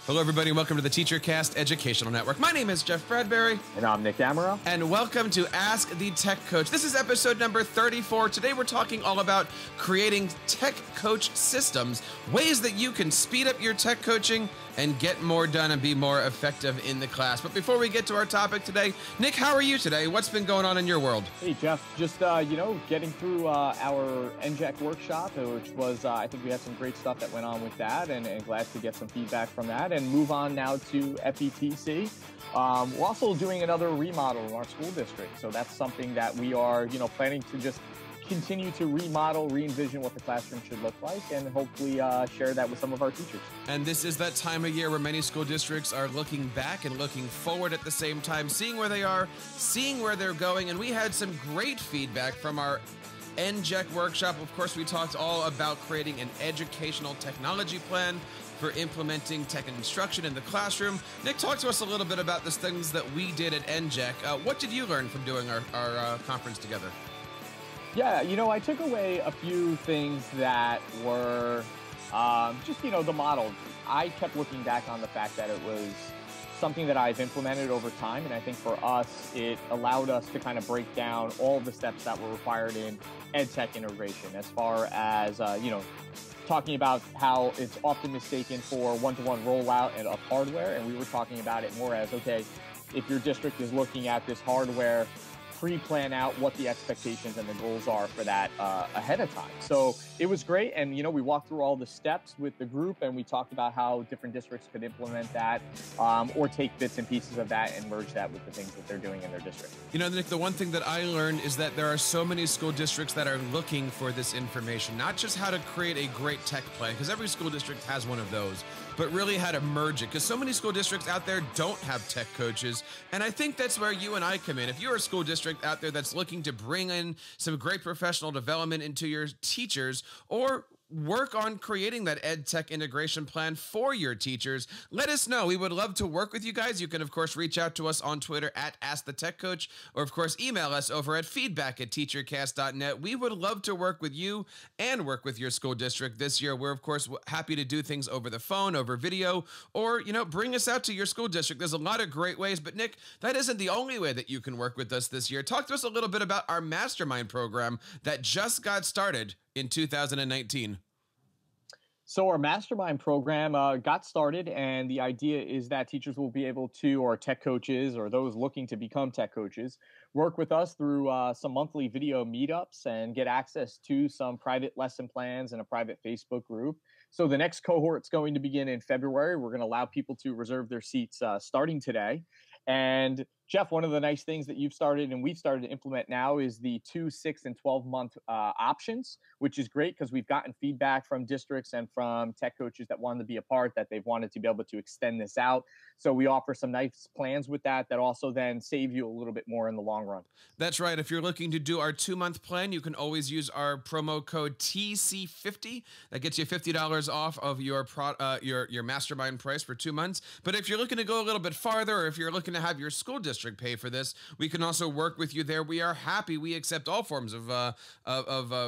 Hello, everybody, and welcome to the TEACHERCAST Educational Network. My name is Jeff Bradbury. And I'm Nick Amaro. And welcome to Ask the Tech Coach. This is episode number 34. Today we're talking all about creating tech coach systems, ways that you can speed up your tech coaching and get more done and be more effective in the class. But before we get to our topic today, Nick, how are you today? What's been going on in your world? Hey, Jeff. Just, getting through our NJAC workshop, which was, I think we had some great stuff that went on with that, and glad to get some feedback from that, and move on now to FETC. We're also doing another remodel in our school district. So that's something that we are, planning to just continue to remodel, re-envision what the classroom should look like, and hopefully share that with some of our teachers. And this is that time of year where many school districts are looking back and looking forward at the same time, seeing where they are, seeing where they're going. And we had some great feedback from our NJAC workshop. Of course, we talked all about creating an educational technology plan for implementing tech and instruction in the classroom. Nick, talk to us a little bit about the things that we did at NJAC. What did you learn from doing our conference together? Yeah, I took away a few things that were the model. I kept looking back on the fact that it was something that I've implemented over time, and I think for us, it allowed us to kind of break down all the steps that were required in EdTech integration, as far as, talking about how it's often mistaken for one-to-one rollout of hardware, and we were talking about it more as, okay, if your district is looking at this hardware, pre-plan out what the expectations and the goals are for that ahead of time. So it was great. And, we walked through all the steps with the group, and we talked about how different districts could implement that or take bits and pieces of that and merge that with the things that they're doing in their district. Nick, the one thing that I learned is that there are so many school districts that are looking for this information, not just how to create a great tech plan, because every school district has one of those, but really how to merge it, because so many school districts out there don't have tech coaches. And I think that's where you and I come in. If you're a school district out there that's looking to bring in some great professional development into your teachers, or work on creating that ed tech integration plan for your teachers, let us know. We would love to work with you guys. You can, of course, reach out to us on Twitter at AskTheTechCoach, or, of course, email us over at feedback@teachercast.net. We would love to work with you and work with your school district this year. We're, of course, happy to do things over the phone, over video, or, bring us out to your school district. There's a lot of great ways, but, Nick, that isn't the only way that you can work with us this year. Talk to us a little bit about our mastermind program that just got started in 2019. So our mastermind program got started, and the idea is that teachers will be able to, or tech coaches, or those looking to become tech coaches, work with us through some monthly video meetups and get access to some private lesson plans and a private Facebook group. So the next cohort's going to begin in February. We're going to allow people to reserve their seats starting today. And Jeff, one of the nice things that you've started and we've started to implement now is the 2, 6, and 12-month options, which is great because we've gotten feedback from districts and from tech coaches that wanted to be a part, that they've wanted to be able to extend this out. So we offer some nice plans with that also then save you a little bit more in the long run. That's right. If you're looking to do our 2-month plan, you can always use our promo code TC50. That gets you $50 off of your mastermind price for 2 months. But if you're looking to go a little bit farther, or if you're looking to have your school district pay for this, we can also work with you there. We are happy. We accept all forms of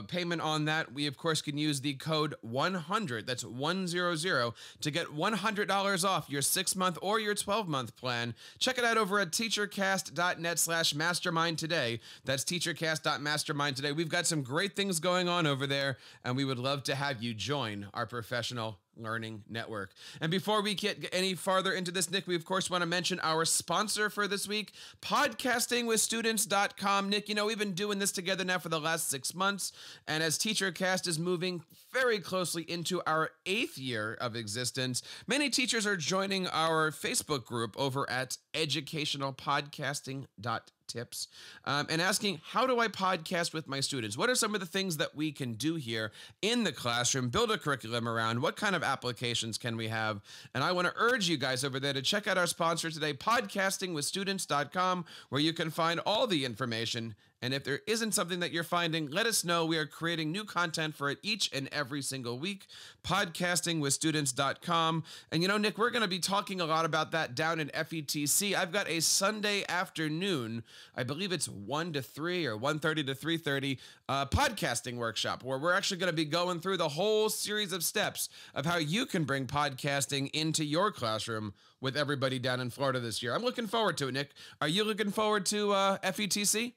payment on that. We, of course, can use the code 100. That's 100 to get $100 off your 6-month or your 12-month plan. Check it out over at teachercast.net/mastermind today. That's teachercast.mastermind today. We've got some great things going on over there, and we would love to have you join our professional learning network. And before we get any farther into this, Nick, we of course want to mention our sponsor for this week, podcastingwithstudents.com. Nick, we've been doing this together now for the last 6 months, and as TEACHERCAST is moving very closely into our 8th year of existence, many teachers are joining our Facebook group over at educationalpodcasting.tips and asking, how do I podcast with my students? What are some of the things that we can do here in the classroom, build a curriculum around? What kind of applications can we have? And I want to urge you guys over there to check out our sponsor today, podcastingwithstudents.com, where you can find all the information And if there isn't something that you're finding, let us know. We are creating new content for it each and every single week. Podcastingwithstudents.com. And you know, Nick, we're going to be talking a lot about that down in FETC. I've got a Sunday afternoon, I believe it's 1 to 3 or 1:30 to 3:30 podcasting workshop where we're actually going to be going through the whole series of steps of how you can bring podcasting into your classroom with everybody down in Florida this year. I'm looking forward to it, Nick. Are you looking forward to FETC?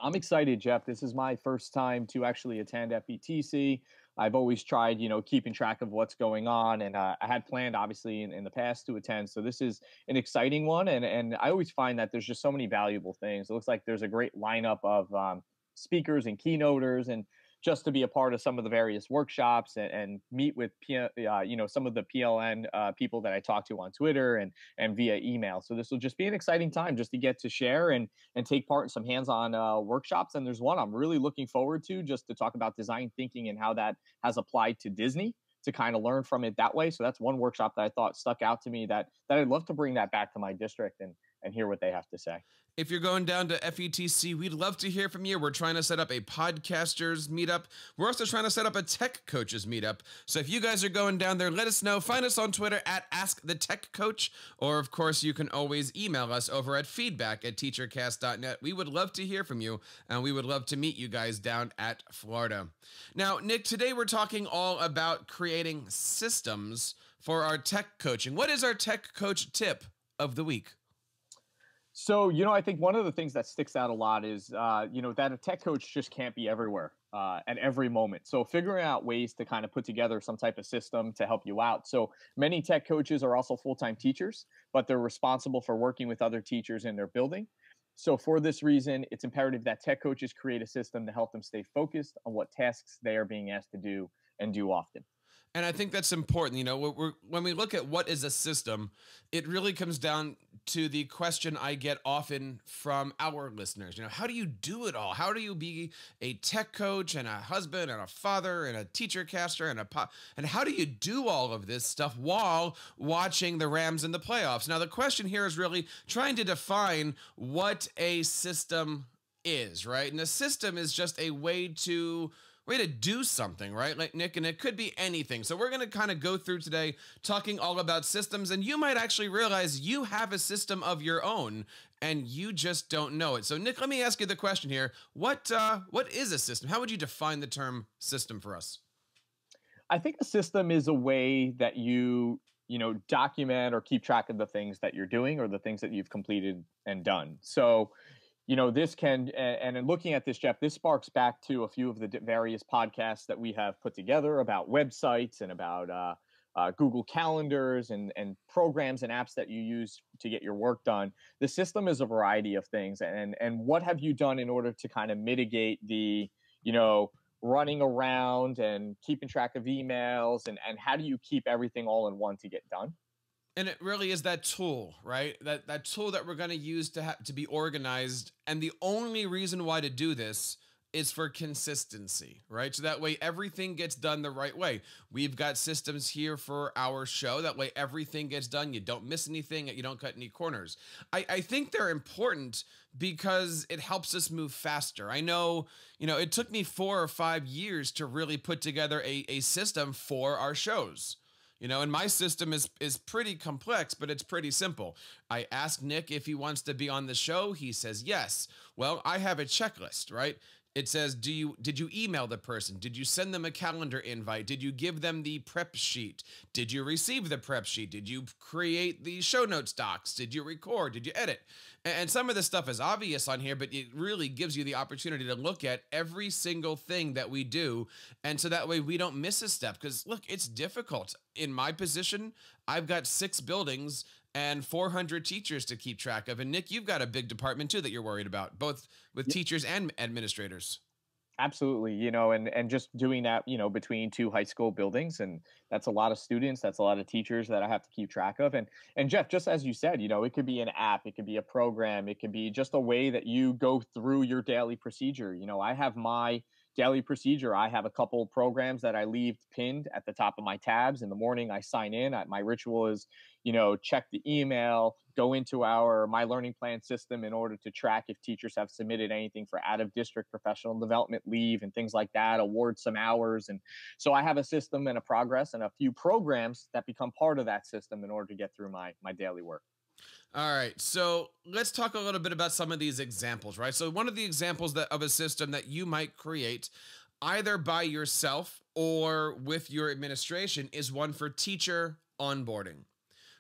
I'm excited, Jeff. This is my first time to actually attend FETC. I've always tried, keeping track of what's going on, and I had planned, obviously, in the past to attend. So this is an exciting one, and I always find that there's just so many valuable things. It looks like there's a great lineup of speakers and keynoters, and just to be a part of some of the various workshops and meet with some of the PLN people that I talk to on Twitter and via email. So this will just be an exciting time just to get to share and take part in some hands-on workshops. And there's one I'm really looking forward to, just to talk about design thinking and how that has applied to Disney, to kind of learn from it that way. So that's one workshop that I thought stuck out to me, that I'd love to bring that back to my district and hear what they have to say. If you're going down to FETC, we'd love to hear from you. We're trying to set up a podcasters meetup. We're also trying to set up a tech coaches meetup. So if you guys are going down there, let us know. Find us on Twitter at AskTheTechCoach, or of course, you can always email us over at feedback@teachercast.net. We would love to hear from you, and we would love to meet you guys down at Florida. Now, Nick, today we're talking all about creating systems for our tech coaching. What is our tech coach tip of the week? So, I think one of the things that sticks out a lot is, that a tech coach just can't be everywhere at every moment. So figuring out ways to kind of put together some type of system to help you out. So many tech coaches are also full-time teachers, but they're responsible for working with other teachers in their building. So for this reason, it's imperative that tech coaches create a system to help them stay focused on what tasks they are being asked to do and do often. And I think that's important. When we look at what is a system, it really comes down to the question I get often from our listeners. How do you do it all? How do you be a tech coach and a husband and a father and a teacher caster and how do you do all of this stuff while watching the Rams in the playoffs? Now, the question here is really trying to define what a system is, right? And a system is just a way to do something, right? Like Nick, and it could be anything. So we're going to kind of go through today talking all about systems, and you might actually realize you have a system of your own and you just don't know it. So Nick, let me ask you the question here. What is a system? How would you define the term system for us? I think a system is a way that you document or keep track of the things that you're doing or the things that you've completed and done. So this can, and in looking at this, Jeff, this sparks back to a few of the various podcasts that we have put together about websites and about Google Calendars and programs and apps that you use to get your work done. The system is a variety of things. And what have you done in order to kind of mitigate the, running around and keeping track of emails and how do you keep everything all in one to get done? And it really is that tool, right? That tool that we're going to use to be organized. And the only reason why to do this is for consistency, right? So that way everything gets done the right way. We've got systems here for our show. That way everything gets done. You don't miss anything. You don't cut any corners. I think they're important because it helps us move faster. I know, it took me 4 or 5 years to really put together a system for our shows. And my system is pretty complex, but it's pretty simple. I ask Nick if he wants to be on the show. He says yes. Well, I have a checklist, right? It says, did you email the person? Did you send them a calendar invite? Did you give them the prep sheet? Did you receive the prep sheet? Did you create the show notes docs? Did you record? Did you edit? And some of the stuff is obvious on here, but it really gives you the opportunity to look at every single thing that we do. And so that way we don't miss a step. Because look, it's difficult. In my position, I've got 6 buildings and 400 teachers to keep track of. And Nick, you've got a big department too that you're worried about, both with teachers and administrators. Absolutely. And just doing that, between 2 high school buildings, and that's a lot of students, that's a lot of teachers that I have to keep track of. And Jeff, just as you said, it could be an app, it could be a program, it could be just a way that you go through your daily procedure. I have my daily procedure. I have a couple programs that I leave pinned at the top of my tabs. In the morning, I sign in. My ritual is, check the email, go into our My Learning Plan system in order to track if teachers have submitted anything for out of district professional development leave and things like that, award some hours. And so I have a system and a progress and a few programs that become part of that system in order to get through my daily work. All right, so let's talk a little bit about some of these examples, right? So one of the examples of a system that you might create either by yourself or with your administration is one for teacher onboarding.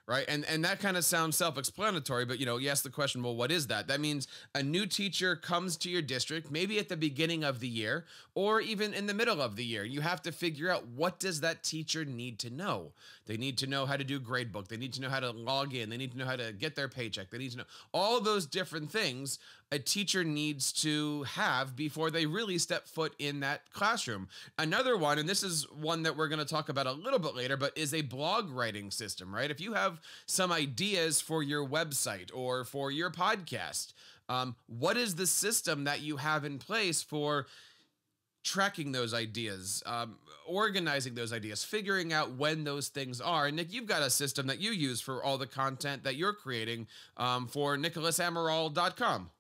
Right. And that kind of sounds self-explanatory, but, you ask the question, well, what is that? That means a new teacher comes to your district, maybe at the beginning of the year or even in the middle of the year. You have to figure out, what does that teacher need to know? They need to know how to do gradebook. They need to know how to log in. They need to know how to get their paycheck. They need to know all those different things a teacher needs to have before they really step foot in that classroom. Another one, and this is one that we're going to talk about a little bit later, but is a blog writing system, right? If you have some ideas for your website or for your podcast, what is the system that you have in place for tracking those ideas, organizing those ideas, figuring out when those things are? And Nick, you've got a system that you use for all the content that you're creating for nicholasamaral.com.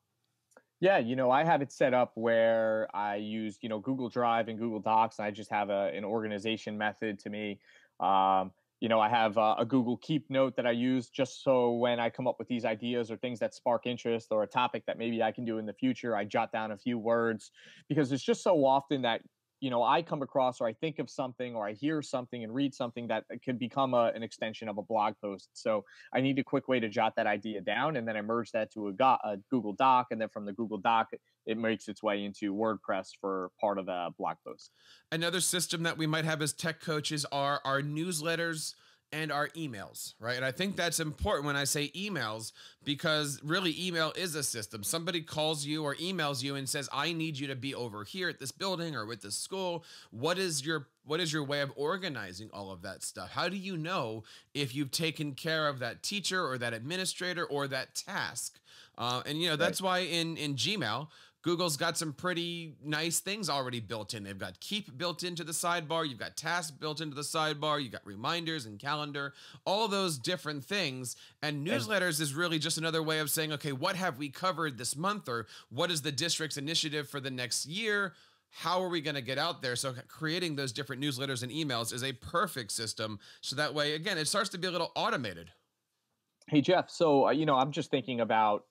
Yeah, I have it set up where I use, Google Drive and Google Docs, and I just have an organization method to me. I have a Google Keep note that I use just so when I come up with these ideas or things that spark interest or a topic that maybe I can do in the future, I jot down a few words, because it's just so often that I come across or I think of something or I hear something and read something that could become an extension of a blog post. So I need a quick way to jot that idea down, and then I merge that to a Google Doc. And then from the Google Doc, it makes its way into WordPress for part of the blog post. Another system that we might have as tech coaches are our newsletters and our emails, right? And I think that's important when I say emails, because really email is a system. Somebody calls you or emails you and says, I need you to be over here at this building or with this school. What is your way of organizing all of that stuff? How do you know if you've taken care of that teacher or that administrator or that task? That's why in Gmail, Google's got some pretty nice things already built in. They've got Keep built into the sidebar. You've got Tasks built into the sidebar. You've got Reminders and Calendar, all those different things. And Newsletters is really just another way of saying, okay, what have we covered this month? Or what is the district's initiative for the next year? How are we going to get out there? So creating those different newsletters and emails is a perfect system. So that way, again, it starts to be a little automated. Hey, Jeff. So, I'm just thinking about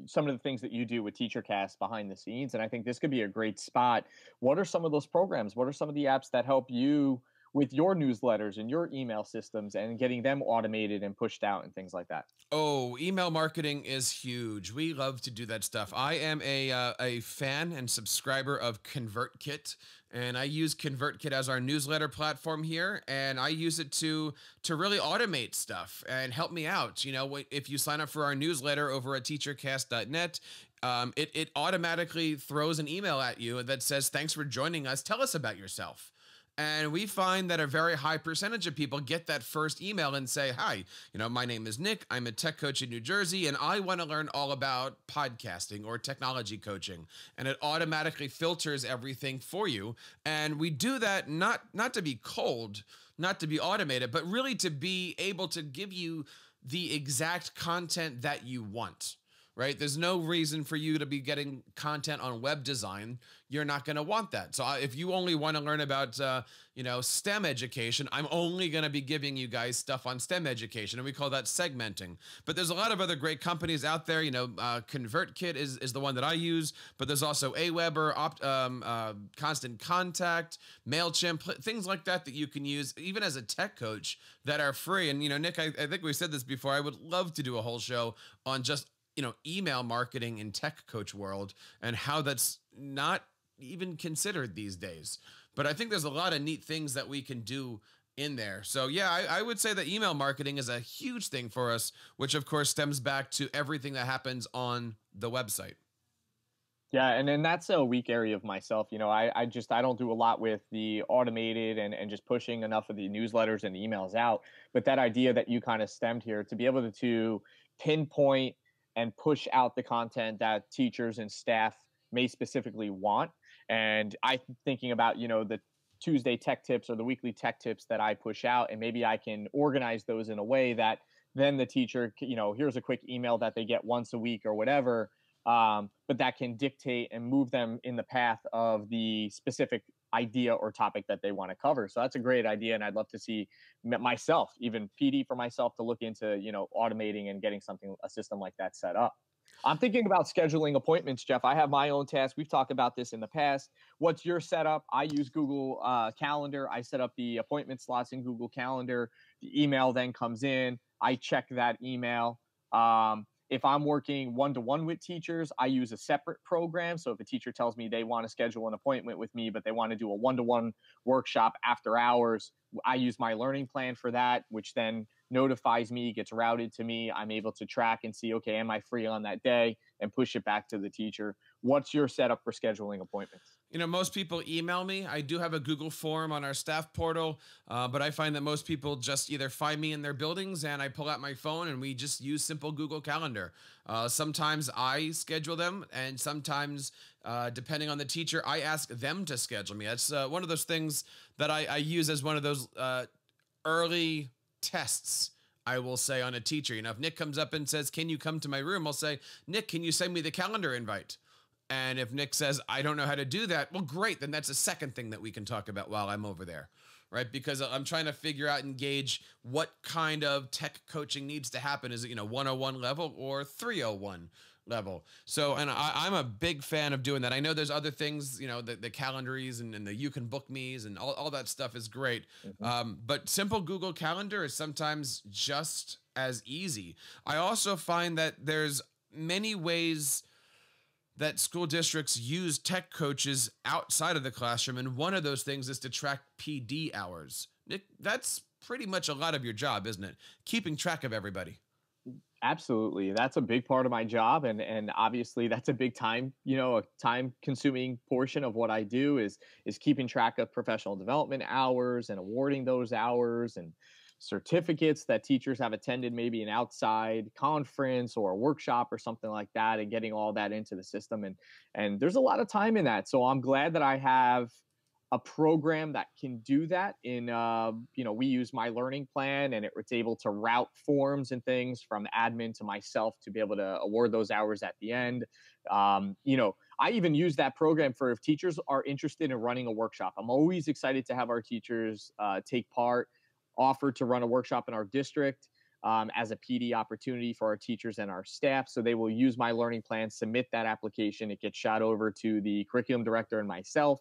some of the things that you do with TEACHERCAST behind the scenes, and I think this could be a great spot. What are some of those programs? What are some of the apps that help you with your newsletters and your email systems and getting them automated and pushed out and things like that? Oh, email marketing is huge. We love to do that stuff. I am a fan and subscriber of ConvertKit, and I use ConvertKit as our newsletter platform here, and I use it to really automate stuff and help me out. If you sign up for our newsletter over at teachercast.net, it automatically throws an email at you that says, thanks for joining us. Tell us about yourself. And we find that a very high percentage of people get that first email and say, hi, my name is Nick. I'm a tech coach in New Jersey, and I want to learn all about podcasting or technology coaching. And it automatically filters everything for you. And we do that not to be cold, not to be automated, but really to be able to give you the exact content that you want. Right? There's no reason for you to be getting content on web design. You're not going to want that. So if you only want to learn about, STEM education, I'm only going to be giving you guys stuff on STEM education. And we call that segmenting. But there's a lot of other great companies out there. ConvertKit is the one that I use, but there's also Aweber, Constant Contact, MailChimp, things like that you can use even as a tech coach that are free. And, Nick, I think we said this before. I would love to do a whole show on just email marketing in tech coach world and how that's not even considered these days. But I think there's a lot of neat things that we can do in there. So yeah, I would say that email marketing is a huge thing for us, which of course stems back to everything that happens on the website. Yeah, and then that's a weak area of myself. I don't do a lot with the automated and just pushing enough of the newsletters and emails out. But that idea that you kind of stemmed here, to be able to pinpoint and push out the content that teachers and staff may specifically want, And I thinking about, the Tuesday tech tips or the weekly tech tips that I push out, and maybe I can organize those in a way that then the teacher, here's a quick email that they get once a week or whatever, but that can dictate and move them in the path of the specific idea or topic that they want to cover. So that's a great idea, and I'd love to see myself, even PD for myself, to look into automating and getting a system like that set up. I'm thinking about scheduling appointments, Jeff. I have my own task. We've talked about this in the past. What's your setup? I use Google Calendar. I set up the appointment slots in Google Calendar. The email then comes in. I check that email. If I'm working one-to-one with teachers, I use a separate program. So if a teacher tells me they want to schedule an appointment with me, but they want to do a one-to-one workshop after hours, I use my learning plan for that, which then notifies me, gets routed to me. I'm able to track and see, okay, am I free on that day, and push it back to the teacher. What's your setup for scheduling appointments? Most people email me. I do have a Google form on our staff portal, but I find that most people just either find me in their buildings and I pull out my phone and we just use simple Google Calendar. Sometimes I schedule them, and sometimes, depending on the teacher, I ask them to schedule me. That's one of those things that I use as one of those early tests, I will say, on a teacher. If Nick comes up and says, can you come to my room? I'll say, Nick, can you send me the calendar invite? And if Nick says, I don't know how to do that, well, great. Then that's a second thing that we can talk about while I'm over there, right? Because I'm trying to figure out and gauge what kind of tech coaching needs to happen. Is it, 101 level or 301 level? So, and I'm a big fan of doing that. I know there's other things, the calendaries and the you can book me's and all that stuff is great. But simple Google Calendar is sometimes just as easy. I also find that there's many ways that school districts use tech coaches outside of the classroom, and one of those things is to track PD hours. Nick, that's pretty much a lot of your job, isn't it? Keeping track of everybody. Absolutely. That's a big part of my job. And obviously that's a big time, a time consuming portion of what I do is keeping track of professional development hours and awarding those hours and certificates that teachers have attended, maybe an outside conference or a workshop or something like that, and getting all that into the system. And there's a lot of time in that. So I'm glad that I have a program that can do that. We use my learning plan, and it's able to route forms and things from admin to myself to be able to award those hours at the end. I even use that program for if teachers are interested in running a workshop. I'm always excited to have our teachers take part, offer to run a workshop in our district as a PD opportunity for our teachers and our staff. So they will use my learning plan, submit that application. It gets shot over to the curriculum director and myself.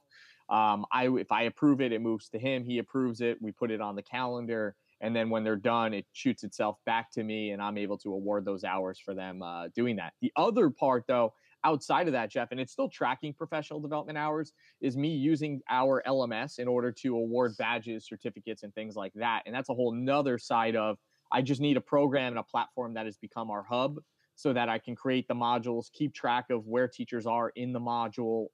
If I approve it, it moves to him. He approves it. We put it on the calendar. And then when they're done, it shoots itself back to me, and I'm able to award those hours for them doing that. The other part, though, outside of that, Jeff, and it's still tracking professional development hours, is me using our LMS in order to award badges, certificates, and things like that. And that's a whole nother side of, I just need a program and a platform that has become our hub so that I can create the modules, keep track of where teachers are in the module,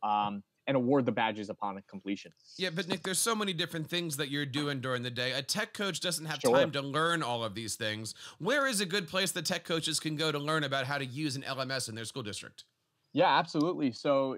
and award the badges upon completion. Yeah, but Nick, there's so many different things that you're doing during the day. A tech coach doesn't have time to learn all of these things. Where is a good place that tech coaches can go to learn about how to use an LMS in their school district? Yeah, absolutely. So,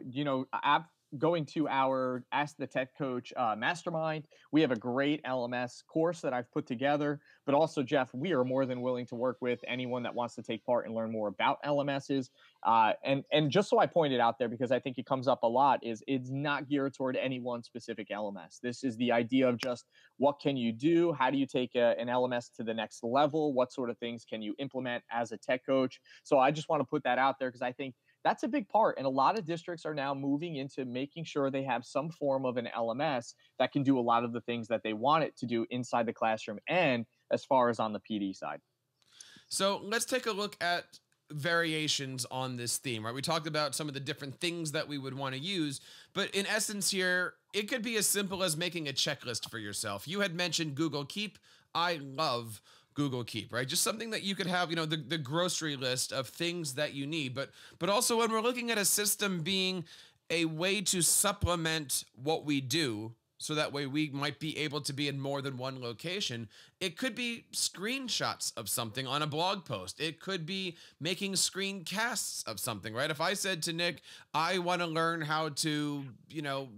going to our Ask the Tech Coach mastermind, we have a great LMS course that I've put together. But also, Jeff, we are more than willing to work with anyone that wants to take part and learn more about LMSs. And just so I point it out there, because I think it comes up a lot, is it's not geared toward any one specific LMS. This is the idea of just what can you do? How do you take an LMS to the next level? What sort of things can you implement as a tech coach? So I just want to put that out there because I think that's a big part. And a lot of districts are now moving into making sure they have some form of an LMS that can do a lot of the things that they want it to do inside the classroom and as far as on the PD side. So let's take a look at variations on this theme, right? We talked about some of the different things that we would want to use, but in essence here, it could be as simple as making a checklist for yourself. You had mentioned Google Keep. I love Google Keep, right? Just something that you could have, the grocery list of things that you need. But also when we're looking at a system being a way to supplement what we do, so that way we might be able to be in more than one location. It could be screenshots of something on a blog post. It could be making screencasts of something, right? If I said to Nick, I want to learn how to,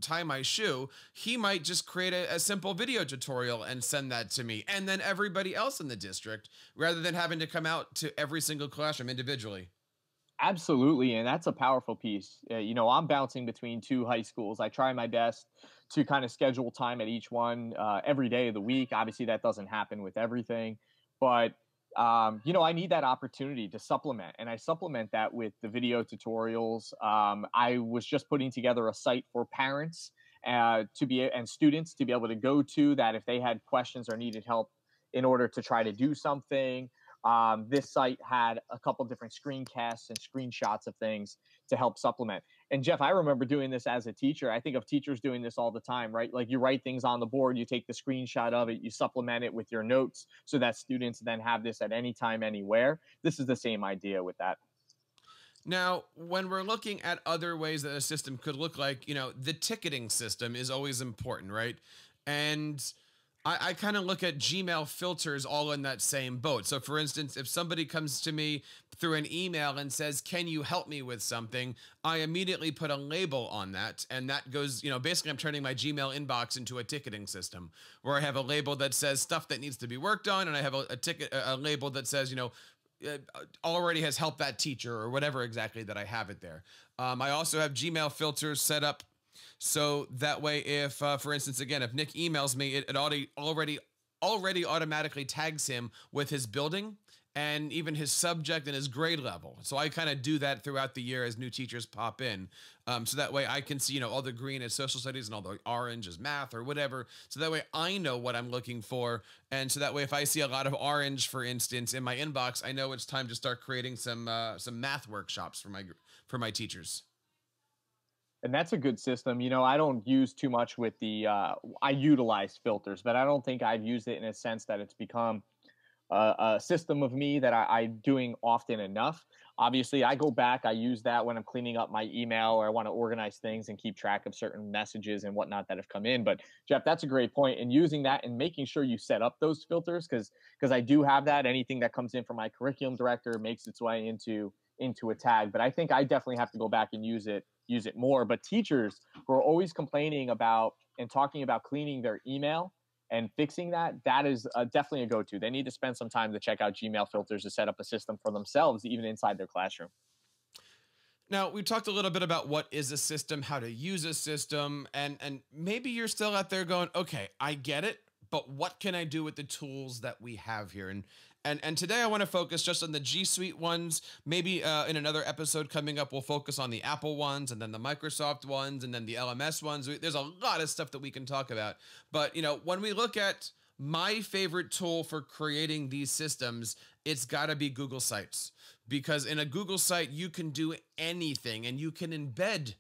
tie my shoe, he might just create a simple video tutorial and send that to me. And then everybody else in the district, rather than having to come out to every single classroom individually. Absolutely, and that's a powerful piece. I'm bouncing between two high schools. I try my best to kind of schedule time at each one every day of the week. Obviously, that doesn't happen with everything, but I need that opportunity to supplement, and I supplement that with the video tutorials. I was just putting together a site for parents and students to be able to go to that if they had questions or needed help in order to try to do something. This site had a couple different screencasts and screenshots of things to help supplement. And Jeff, I remember doing this as a teacher. I think of teachers doing this all the time, right? Like you write things on the board, you take the screenshot of it, you supplement it with your notes so that students then have this at any time, anywhere. This is the same idea with that. Now, when we're looking at other ways that a system could look like, the ticketing system is always important, right? And I kind of look at Gmail filters all in that same boat. So, for instance, if somebody comes to me through an email and says, "Can you help me with something?" I immediately put a label on that. And that goes, basically, I'm turning my Gmail inbox into a ticketing system where I have a label that says stuff that needs to be worked on. And I have a label that says, already has helped that teacher or whatever exactly that I have it there. I also have Gmail filters set up so that way, if, for instance, again, if Nick emails me, it already automatically tags him with his building and even his subject and his grade level. So I kind of do that throughout the year as new teachers pop in. So that way I can see, all the green is social studies and all the orange is math or whatever. So that way I know what I'm looking for. And so that way, if I see a lot of orange, for instance, in my inbox, I know it's time to start creating some math workshops for my teachers. And that's a good system. I don't use too much with I utilize filters, but I don't think I've used it in a sense that it's become a system of me that I'm doing often enough. Obviously, I go back, I use that when I'm cleaning up my email or I want to organize things and keep track of certain messages and whatnot that have come in. But Jeff, that's a great point. And using that and making sure you set up those filters, because I do have that. Anything that comes in from my curriculum director makes its way into a tag. But I think I definitely have to go back and use it more. But teachers who are always complaining about and talking about cleaning their email and fixing that is definitely a go-to. They need to spend some time to check out Gmail filters to set up a system for themselves, even inside their classroom. Now, we talked a little bit about what is a system, how to use a system, and maybe you're still out there going, okay, I get it, but what can I do with the tools that we have here? And today I want to focus just on the G Suite ones. Maybe in another episode coming up, we'll focus on the Apple ones and then the Microsoft ones and then the LMS ones. There's a lot of stuff that we can talk about. But, when we look at my favorite tool for creating these systems, it's got to be Google Sites. Because in a Google site, you can do anything and you can embed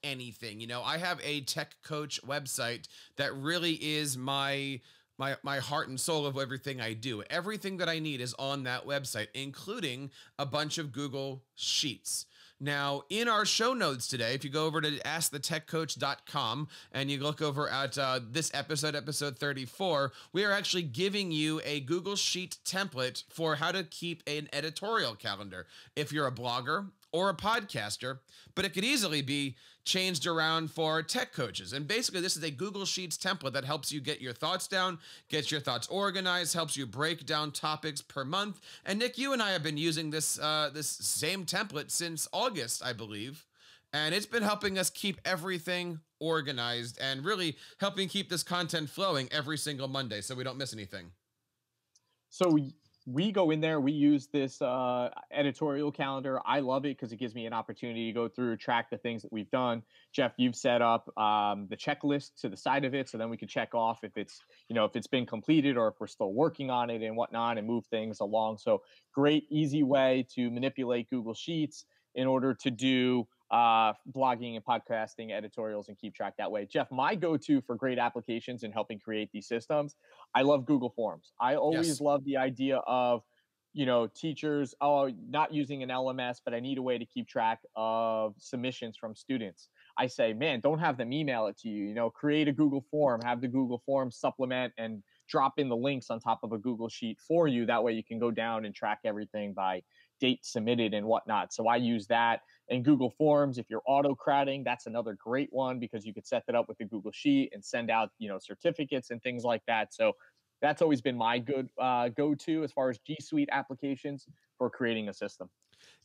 anything. I have a tech coach website that really is my heart and soul of everything I do. Everything that I need is on that website, including a bunch of Google Sheets. Now, in our show notes today, if you go over to askthetechcoach.com and you look over at this episode 34, we are actually giving you a Google Sheet template for how to keep an editorial calendar. If you're a blogger or a podcaster, but it could easily be changed around for tech coaches. And basically, this is a Google Sheets template that helps you get your thoughts down, gets your thoughts organized, helps you break down topics per month. And Nick, you and I have been using this same template since August, I believe. And it's been helping us keep everything organized and really helping keep this content flowing every single Monday so we don't miss anything. So we go in there, we use this editorial calendar. I love it because it gives me an opportunity to go through, track the things that we've done. Jeff, you've set up the checklist to the side of it, so then we can check off if it's been completed or if we're still working on it and whatnot, and move things along. So great, easy way to manipulate Google Sheets in order to do blogging and podcasting editorials and keep track that way. Jeff, my go-to for great applications and helping create these systems, I love Google Forms. I always love the idea of teachers, oh, not using an LMS, but I need a way to keep track of submissions from students. I say, man, don't have them email it to you. Create a Google form, have the Google form supplement and drop in the links on top of a Google sheet for you. That way you can go down and track everything by date submitted and whatnot. So I use that. And Google Forms, if you're autocrating, that's another great one because you could set that up with the Google Sheet and send out, certificates and things like that. So that's always been my good go-to as far as G Suite applications for creating a system.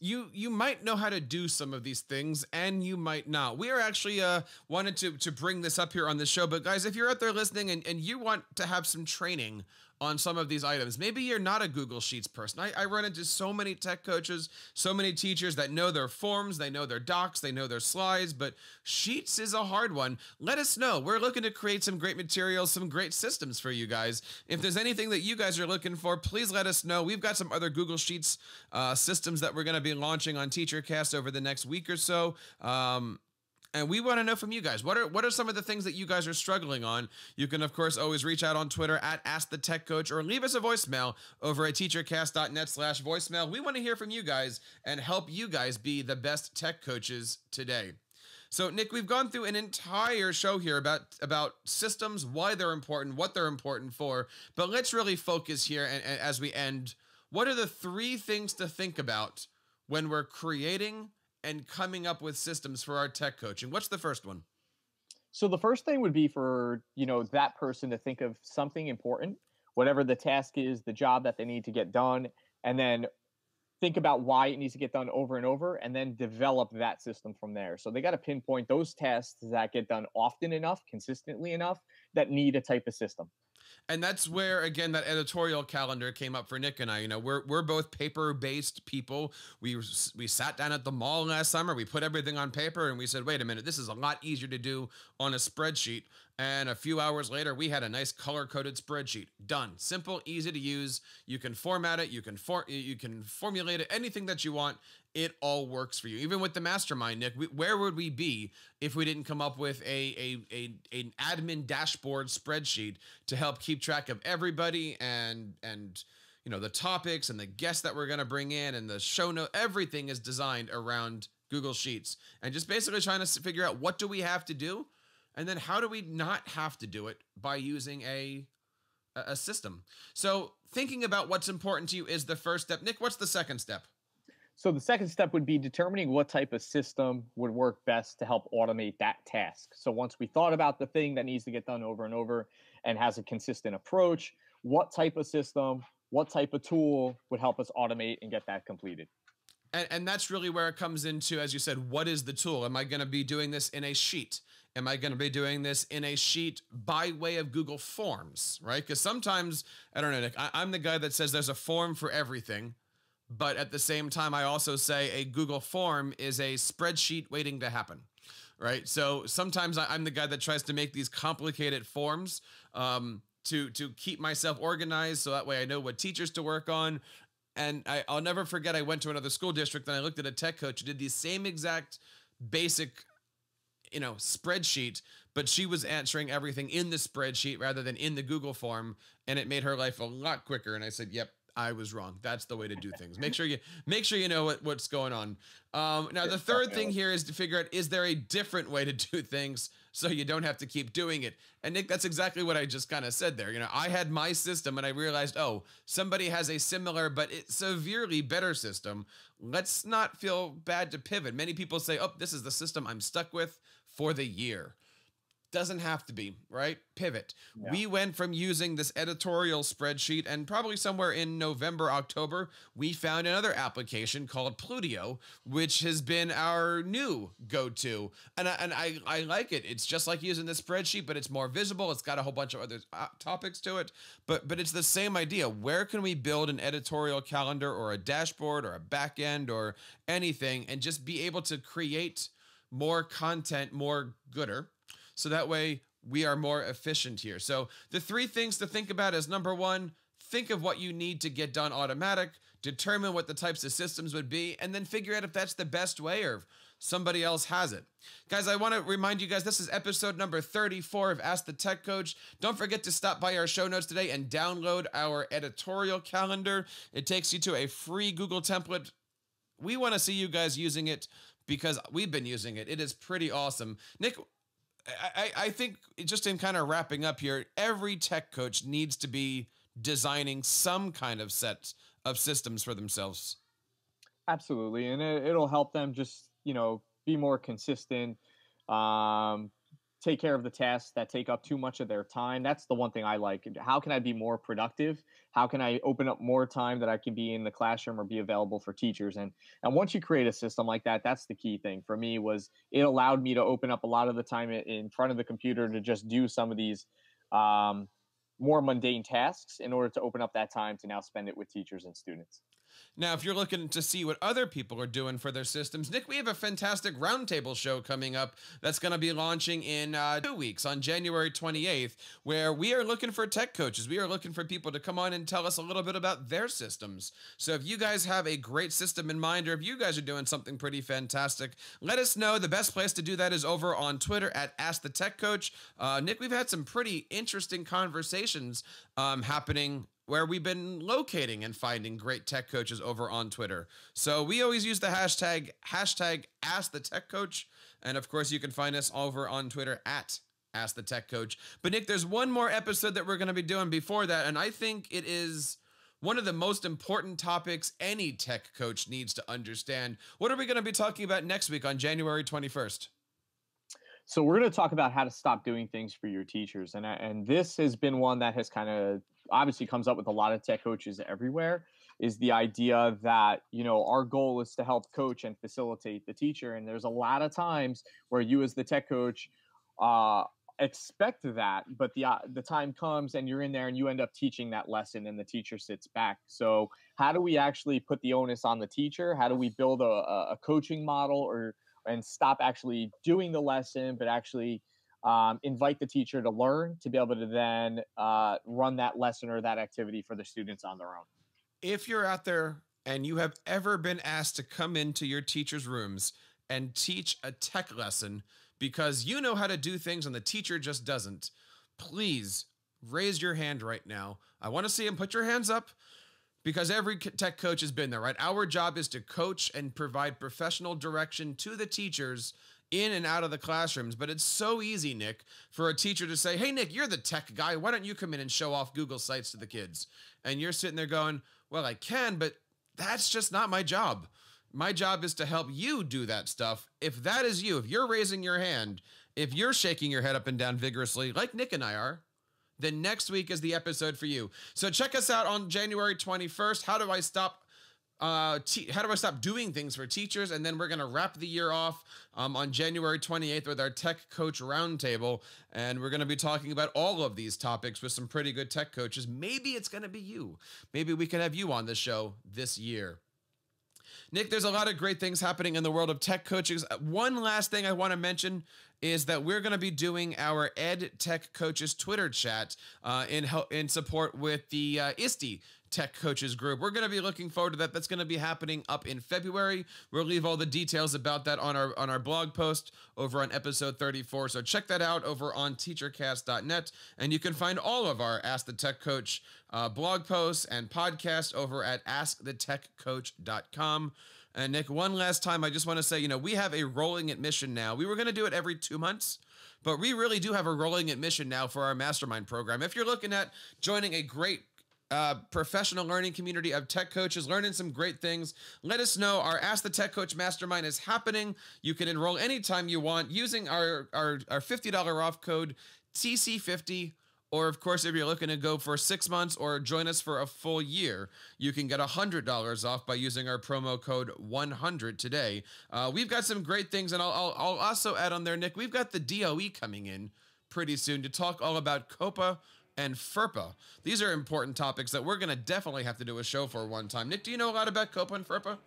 You might know how to do some of these things, and you might not. We are actually wanted to bring this up here on the show, but guys, if you're out there listening and you want to have some training on some of these items, maybe you're not a Google Sheets person. I run into so many tech coaches, so many teachers that know their forms, they know their docs, they know their slides, but Sheets is a hard one. Let us know. We're looking to create some great materials, some great systems for you guys. If there's anything that you guys are looking for, please let us know. We've got some other Google Sheets systems that we're going to be launching on TeacherCast over the next week or so. And we want to know from you guys, what are some of the things that you guys are struggling on? You can, of course, always reach out on Twitter at AskTheTechCoach or leave us a voicemail over at teachercast.net/voicemail. We want to hear from you guys and help you guys be the best tech coaches today. So, Nick, we've gone through an entire show here about systems, why they're important, what they're important for. But let's really focus here and as we end. What are the 3 things to think about when we're creating and coming up with systems for our tech coaching? What's the first one? So the first thing would be for, that person to think of something important, whatever the task is, the job that they need to get done, and then think about why it needs to get done over and over, and then develop that system from there. So they got to pinpoint those tasks that get done often enough, consistently enough, that need a type of system. And that's where, again, that editorial calendar came up for Nick and I. We're both paper-based people. We sat down at the mall last summer. We put everything on paper, and we said, wait a minute, this is a lot easier to do on a spreadsheet. And a few hours later, we had a nice color-coded spreadsheet. Done. Simple, easy to use. You can format it. You can formulate it. Anything that you want. It all works for you. Even with the mastermind, Nick, where would we be if we didn't come up with an admin dashboard spreadsheet to help keep track of everybody and the topics and the guests that we're going to bring in and the show note? Everything is designed around Google Sheets and just basically trying to figure out what do we have to do and then how do we not have to do it by using a system. So thinking about what's important to you is the first step. Nick, what's the second step? So the second step would be determining what type of system would work best to help automate that task. So once we thought about the thing that needs to get done over and over and has a consistent approach, what type of system, what type of tool would help us automate and get that completed? And that's really where it comes into, as you said, what is the tool? Am I going to be doing this in a sheet? Am I going to be doing this in a sheet by way of Google Forms, right? Because sometimes, I don't know, Nick, I'm the guy that says there's a form for everything. But at the same time, I also say a Google form is a spreadsheet waiting to happen, right? So sometimes I'm the guy that tries to make these complicated forms to keep myself organized so that way I know what teachers to work on. And I'll never forget, I went to another school district and I looked at a tech coach who did the same exact basic spreadsheet, but she was answering everything in the spreadsheet rather than in the Google form, and it made her life a lot quicker. And I said, yep, I was wrong. That's the way to do things. Make sure you know what's going on. Now, the third thing here is to figure out, is there a different way to do things so you don't have to keep doing it? And Nick, that's exactly what I just kind of said there. I had my system and I realized, oh, somebody has a similar but severely better system. Let's not feel bad to pivot. Many people say, oh, this is the system I'm stuck with for the year. Doesn't have to be, right? Pivot. Yeah. We went from using this editorial spreadsheet, and probably somewhere in November, October, we found another application called Plutio, which has been our new go-to. And I like it. It's just like using the spreadsheet, but it's more visible. It's got a whole bunch of other topics to it. But it's the same idea. Where can we build an editorial calendar or a dashboard or a back end or anything and just be able to create more content, more gooder? So that way we are more efficient here. So the 3 things to think about is, number 1, think of what you need to get done automatic, determine what the types of systems would be, and then figure out if that's the best way or somebody else has it. Guys, I want to remind you guys, this is episode number 34 of Ask the Tech Coach. Don't forget to stop by our show notes today and download our editorial calendar. It takes you to a free Google template. We want to see you guys using it because we've been using it. It is pretty awesome. Nick, I think just in kind of wrapping up here, every tech coach needs to be designing some kind of set of systems for themselves. Absolutely. And it'll help them just, be more consistent, take care of the tasks that take up too much of their time. That's the one thing I like. How can I be more productive? How can I open up more time that I can be in the classroom or be available for teachers? And once you create a system like that, that's the key thing for me. Was it allowed me to open up a lot of the time in front of the computer to just do some of these more mundane tasks in order to open up that time to now spend it with teachers and students. Now, if you're looking to see what other people are doing for their systems, Nick, we have a fantastic roundtable show coming up that's going to be launching in 2 weeks on January 28th, where we are looking for tech coaches. We are looking for people to come on and tell us a little bit about their systems. So if you guys have a great system in mind, or if you guys are doing something pretty fantastic, let us know. The best place to do that is over on Twitter at Ask the Tech Coach. Nick, we've had some pretty interesting conversations happening where we've been locating and finding great tech coaches over on Twitter. So we always use the hashtag #AskTheTechCoach. And of course, you can find us over on Twitter at @AskTheTechCoach. But Nick, there's one more episode that we're going to be doing before that. And I think it is one of the most important topics any tech coach needs to understand. What are we going to be talking about next week on January 21st? So we're going to talk about how to stop doing things for your teachers. And this has been one that has kind of obviously comes up with a lot of tech coaches everywhere, is the idea that, our goal is to help coach and facilitate the teacher. And there's a lot of times where you as the tech coach expect that, but the time comes and you're in there and you end up teaching that lesson and the teacher sits back. So how do we actually put the onus on the teacher? How do we build a coaching model and stop actually doing the lesson, but actually invite the teacher to learn, to be able to then run that lesson or that activity for the students on their own? If you're out there and you have ever been asked to come into your teacher's rooms and teach a tech lesson because you know how to do things and the teacher just doesn't, please raise your hand right now. I want to see them. Put your hands up. Because every tech coach has been there, right? Our job is to coach and provide professional direction to the teachers in and out of the classrooms. But it's so easy, Nick, for a teacher to say, hey, Nick, you're the tech guy. Why don't you come in and show off Google Sites to the kids? And you're sitting there going, well, I can, but that's just not my job. My job is to help you do that stuff. If that is you, if you're raising your hand, if you're shaking your head up and down vigorously, like Nick and I are, then next week is the episode for you. So check us out on January 21st. How do I stop doing things for teachers? And then we're going to wrap the year off on January 28th with our Tech Coach Roundtable. And we're going to be talking about all of these topics with some pretty good tech coaches. Maybe it's going to be you. Maybe we can have you on the show this year. Nick, there's a lot of great things happening in the world of tech coaching. One last thing I want to mention is that we're going to be doing our Ed Tech Coaches Twitter chat in support with the ISTE Tech Coaches group. We're going to be looking forward to that. That's going to be happening up in February. We'll leave all the details about that on our blog post over on episode 34. So check that out over on TEACHERCAST.net, and you can find all of our Ask the Tech Coach blog posts and podcasts over at AskTheTechCoach.com. And Nick, one last time, I just want to say, we have a rolling admission now. We were going to do it every 2 months, but we really do have a rolling admission now for our mastermind program. If you're looking at joining a great professional learning community of tech coaches, learning some great things, let us know. Our Ask the Tech Coach Mastermind is happening. You can enroll anytime you want using our $50 off code TC50. Or, of course, if you're looking to go for 6 months or join us for a full year, you can get $100 off by using our promo code 100 today. We've got some great things, and I'll also add on there, Nick, we've got the DOE coming in pretty soon to talk all about COPA and FERPA. These are important topics that we're going to definitely have to do a show for one time. Nick, do you know a lot about COPA and FERPA?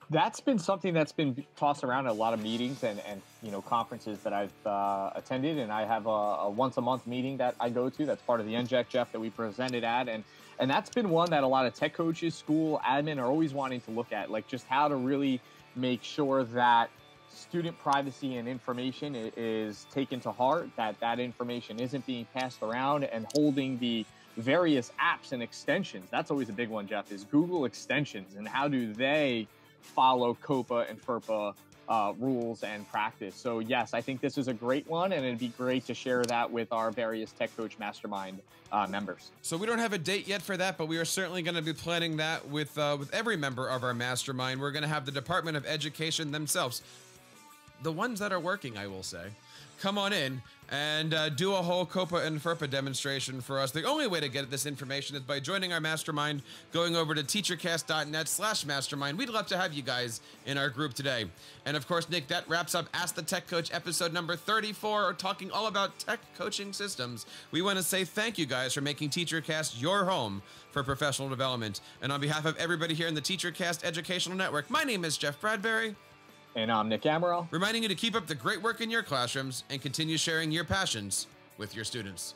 That's been something that's been tossed around at a lot of meetings and conferences that I've attended, and I have a once a month meeting that I go to. That's part of the NJAC, Jeff, that we presented at, and that's been one that a lot of tech coaches, school admin are always wanting to look at, like just how to really make sure that student privacy and information is taken to heart, that information isn't being passed around, and holding the various apps and extensions. That's always a big one, Jeff, is Google extensions, and how do they follow COPA and FERPA rules and practice. So yes, I think this is a great one, and it'd be great to share that with our various Tech Coach Mastermind members. So we don't have a date yet for that, but we are certainly going to be planning that with every member of our mastermind. We're going to have the Department of Education themselves, the ones that are working, I will say, come on in and do a whole COPA and FERPA demonstration for us. The only way to get this information is by joining our mastermind, going over to teachercast.net/mastermind. We'd love to have you guys in our group today. And of course, Nick, that wraps up Ask the Tech Coach episode number 34, talking all about tech coaching systems. We want to say thank you guys for making TeacherCast your home for professional development. And on behalf of everybody here in the TeacherCast Educational Network, my name is Jeff Bradbury. And I'm Nick Amaral, reminding you to keep up the great work in your classrooms and continue sharing your passions with your students.